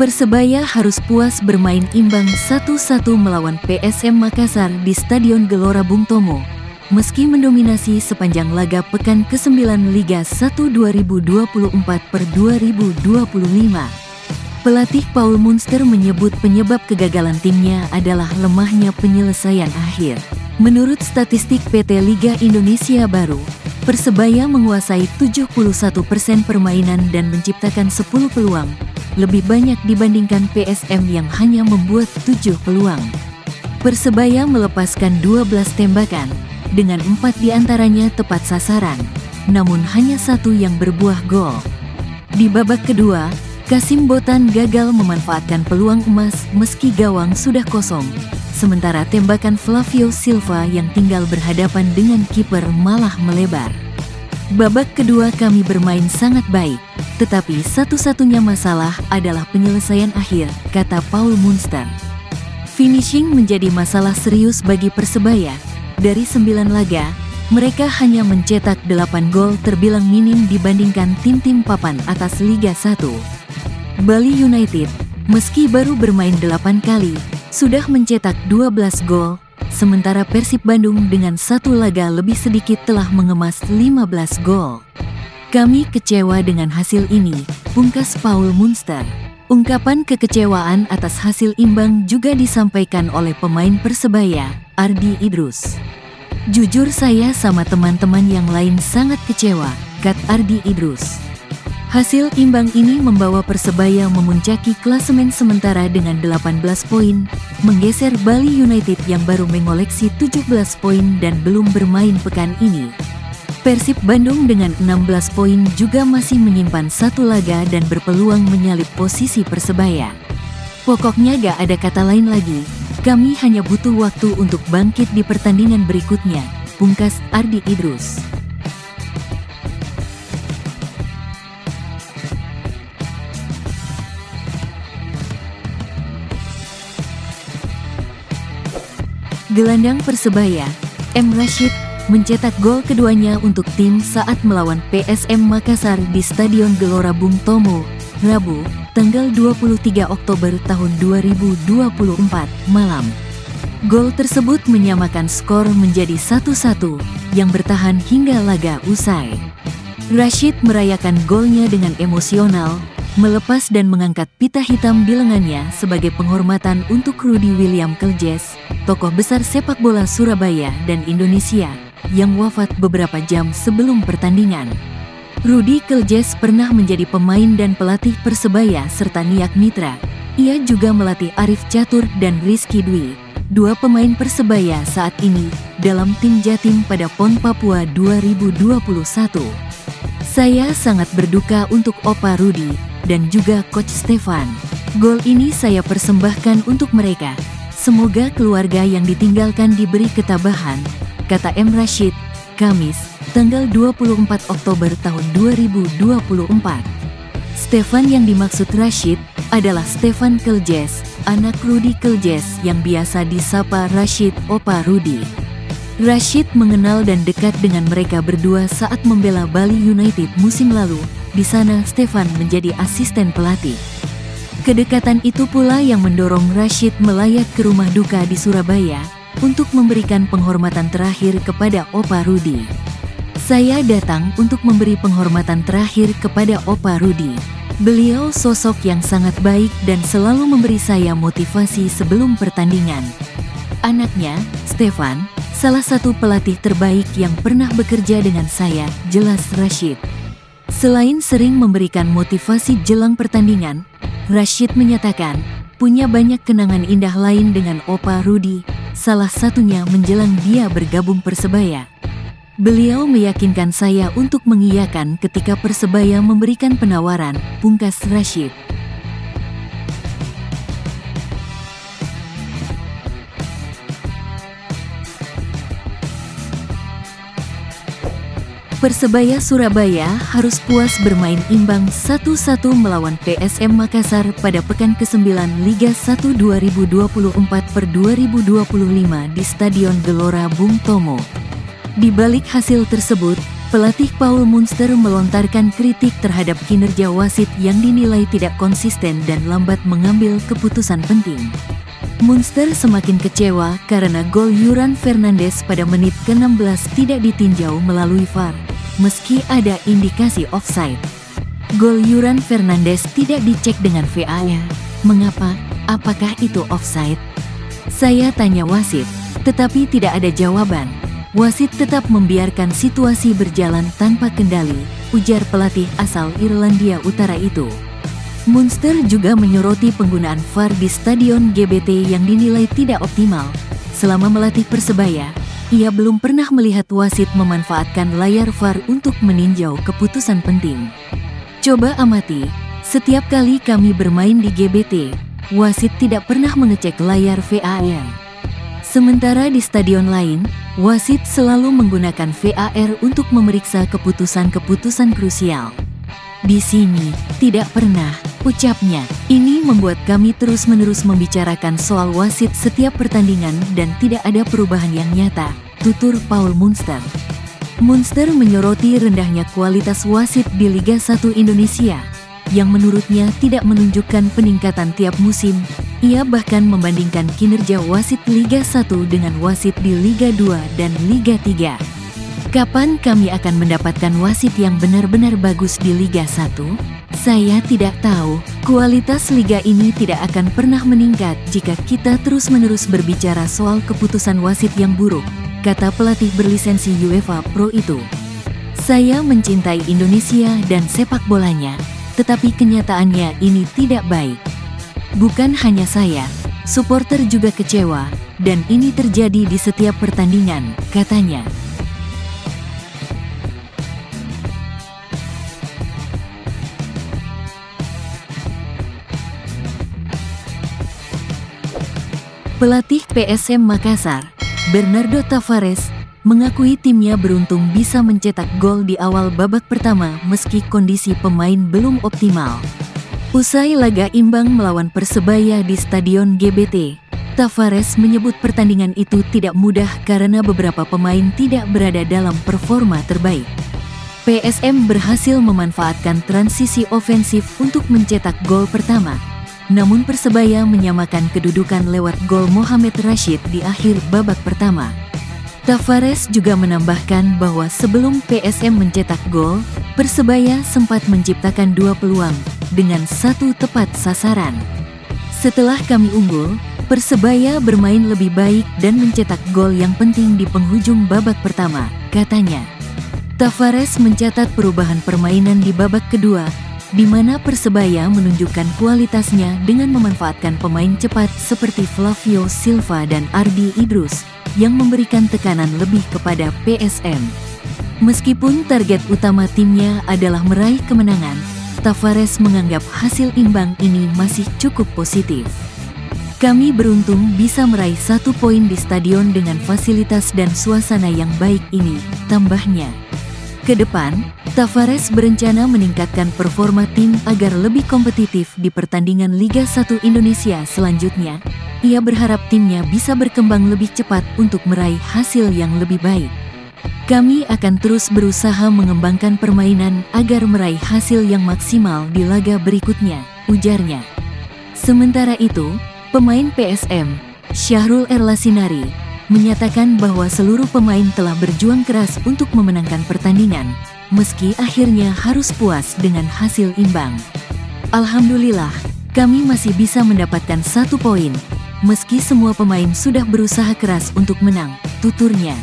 Persebaya harus puas bermain imbang 1-1 melawan PSM Makassar di Stadion Gelora Bung Tomo, meski mendominasi sepanjang laga pekan ke-9 Liga 1 2024/2025. Pelatih Paul Munster menyebut penyebab kegagalan timnya adalah lemahnya penyelesaian akhir. Menurut statistik PT Liga Indonesia Baru, Persebaya menguasai 71% permainan dan menciptakan 10 peluang, lebih banyak dibandingkan PSM yang hanya membuat 7 peluang. Persebaya melepaskan 12 tembakan, dengan 4 diantaranya tepat sasaran, namun hanya 1 yang berbuah gol. Di babak kedua, Kasim Botan gagal memanfaatkan peluang emas meski gawang sudah kosong, sementara tembakan Flavio Silva yang tinggal berhadapan dengan kiper malah melebar. Babak kedua kami bermain sangat baik, tetapi satu-satunya masalah adalah penyelesaian akhir, kata Paul Munster. Finishing menjadi masalah serius bagi Persebaya. Dari 9 laga, mereka hanya mencetak 8 gol, terbilang minim dibandingkan tim-tim papan atas Liga 1. Bali United, meski baru bermain 8 kali, sudah mencetak 12 gol, sementara Persib Bandung dengan 1 laga lebih sedikit telah mengemas 15 gol. Kami kecewa dengan hasil ini, pungkas Paul Munster. Ungkapan kekecewaan atas hasil imbang juga disampaikan oleh pemain Persebaya, Ardi Idrus. Jujur saya sama teman-teman yang lain sangat kecewa, kata Ardi Idrus. Hasil imbang ini membawa Persebaya memuncaki klasemen sementara dengan 18 poin, menggeser Bali United yang baru mengoleksi 17 poin dan belum bermain pekan ini. Persib Bandung dengan 16 poin juga masih menyimpan 1 laga dan berpeluang menyalip posisi Persebaya. Pokoknya gak ada kata lain lagi, kami hanya butuh waktu untuk bangkit di pertandingan berikutnya, pungkas Ardi Idrus. Gelandang Persebaya, M. Rashid, mencetak gol keduanya untuk tim saat melawan PSM Makassar di Stadion Gelora Bung Tomo, Rabu, tanggal 23 Oktober tahun 2024, malam. Gol tersebut menyamakan skor menjadi 1-1, yang bertahan hingga laga usai. Rashid merayakan golnya dengan emosional, melepas dan mengangkat pita hitam di lengannya sebagai penghormatan untuk Rudy William Keljes, tokoh besar sepak bola Surabaya dan Indonesia, yang wafat beberapa jam sebelum pertandingan. Rudy Keljes pernah menjadi pemain dan pelatih Persebaya serta Niak Mitra. Ia juga melatih Arif Catur dan Rizky Dwi, 2 pemain Persebaya saat ini, dalam tim Jatim pada PON Papua 2021. Saya sangat berduka untuk Opa Rudy dan juga Coach Stefan. Gol ini saya persembahkan untuk mereka. Semoga keluarga yang ditinggalkan diberi ketabahan, kata M. Rashid, Kamis, tanggal 24 Oktober tahun 2024. Stefan yang dimaksud Rashid adalah Stefan Keljes, anak Rudy Keljes yang biasa disapa Rashid Opa Rudy. Rashid mengenal dan dekat dengan mereka berdua saat membela Bali United musim lalu. Di sana Stefan menjadi asisten pelatih. Kedekatan itu pula yang mendorong Rashid melayat ke rumah duka di Surabaya untuk memberikan penghormatan terakhir kepada Opa Rudy. Saya datang untuk memberi penghormatan terakhir kepada Opa Rudy. Beliau sosok yang sangat baik dan selalu memberi saya motivasi sebelum pertandingan. Anaknya, Stefan, salah satu pelatih terbaik yang pernah bekerja dengan saya, jelas Rashid. Selain sering memberikan motivasi jelang pertandingan, Rashid menyatakan punya banyak kenangan indah lain dengan Opa Rudy, salah satunya menjelang dia bergabung Persebaya. Beliau meyakinkan saya untuk mengiyakan ketika Persebaya memberikan penawaran, pungkas Rashid. Persebaya Surabaya harus puas bermain imbang 1-1 melawan PSM Makassar pada pekan ke-9 Liga 1 2024/2025 di Stadion Gelora Bung Tomo. Di balik hasil tersebut, pelatih Paul Munster melontarkan kritik terhadap kinerja wasit yang dinilai tidak konsisten dan lambat mengambil keputusan penting. Munster semakin kecewa karena gol Juran Fernandes pada menit ke-16 tidak ditinjau melalui VAR, meski ada indikasi offside. Gol Juran Fernandes tidak dicek dengan VAR. Mengapa? Apakah itu offside? Saya tanya wasit, tetapi tidak ada jawaban. Wasit tetap membiarkan situasi berjalan tanpa kendali, ujar pelatih asal Irlandia Utara itu. Munster juga menyoroti penggunaan VAR di Stadion GBT yang dinilai tidak optimal. Selama melatih Persebaya, ia belum pernah melihat wasit memanfaatkan layar VAR untuk meninjau keputusan penting. Coba amati, setiap kali kami bermain di GBT, wasit tidak pernah mengecek layar VAR. Sementara di stadion lain, wasit selalu menggunakan VAR untuk memeriksa keputusan-keputusan krusial. Di sini, tidak pernah, ucapnya. Ini membuat kami terus-menerus membicarakan soal wasit setiap pertandingan dan tidak ada perubahan yang nyata, tutur Paul Munster. Munster menyoroti rendahnya kualitas wasit di Liga 1 Indonesia, yang menurutnya tidak menunjukkan peningkatan tiap musim. Ia bahkan membandingkan kinerja wasit Liga 1 dengan wasit di Liga 2 dan Liga 3. Kapan kami akan mendapatkan wasit yang benar-benar bagus di Liga 1? Saya tidak tahu. Kualitas liga ini tidak akan pernah meningkat jika kita terus-menerus berbicara soal keputusan wasit yang buruk, kata pelatih berlisensi UEFA Pro itu. Saya mencintai Indonesia dan sepak bolanya, tetapi kenyataannya ini tidak baik. Bukan hanya saya, supporter juga kecewa, dan ini terjadi di setiap pertandingan, katanya. Pelatih PSM Makassar, Bernardo Tavares, mengakui timnya beruntung bisa mencetak gol di awal babak pertama meski kondisi pemain belum optimal. Usai laga imbang melawan Persebaya di Stadion GBT, Tavares menyebut pertandingan itu tidak mudah karena beberapa pemain tidak berada dalam performa terbaik. PSM berhasil memanfaatkan transisi ofensif untuk mencetak gol pertama. Namun Persebaya menyamakan kedudukan lewat gol Mohamed Rashid di akhir babak pertama. Tavares juga menambahkan bahwa sebelum PSM mencetak gol, Persebaya sempat menciptakan 2 peluang dengan 1 tepat sasaran. Setelah kami unggul, Persebaya bermain lebih baik dan mencetak gol yang penting di penghujung babak pertama, katanya. Tavares mencatat perubahan permainan di babak kedua, di mana Persebaya menunjukkan kualitasnya dengan memanfaatkan pemain cepat seperti Flavio Silva dan Ardi Idrus, yang memberikan tekanan lebih kepada PSM. Meskipun target utama timnya adalah meraih kemenangan, Tavares menganggap hasil imbang ini masih cukup positif. Kami beruntung bisa meraih 1 poin di stadion dengan fasilitas dan suasana yang baik ini, tambahnya. Ke depan, Tavares berencana meningkatkan performa tim agar lebih kompetitif di pertandingan Liga 1 Indonesia selanjutnya. Ia berharap timnya bisa berkembang lebih cepat untuk meraih hasil yang lebih baik. Kami akan terus berusaha mengembangkan permainan agar meraih hasil yang maksimal di laga berikutnya, ujarnya. Sementara itu, pemain PSM, Syahrul Erlasinari, menyatakan bahwa seluruh pemain telah berjuang keras untuk memenangkan pertandingan, meski akhirnya harus puas dengan hasil imbang. Alhamdulillah, kami masih bisa mendapatkan 1 poin, meski semua pemain sudah berusaha keras untuk menang, tuturnya.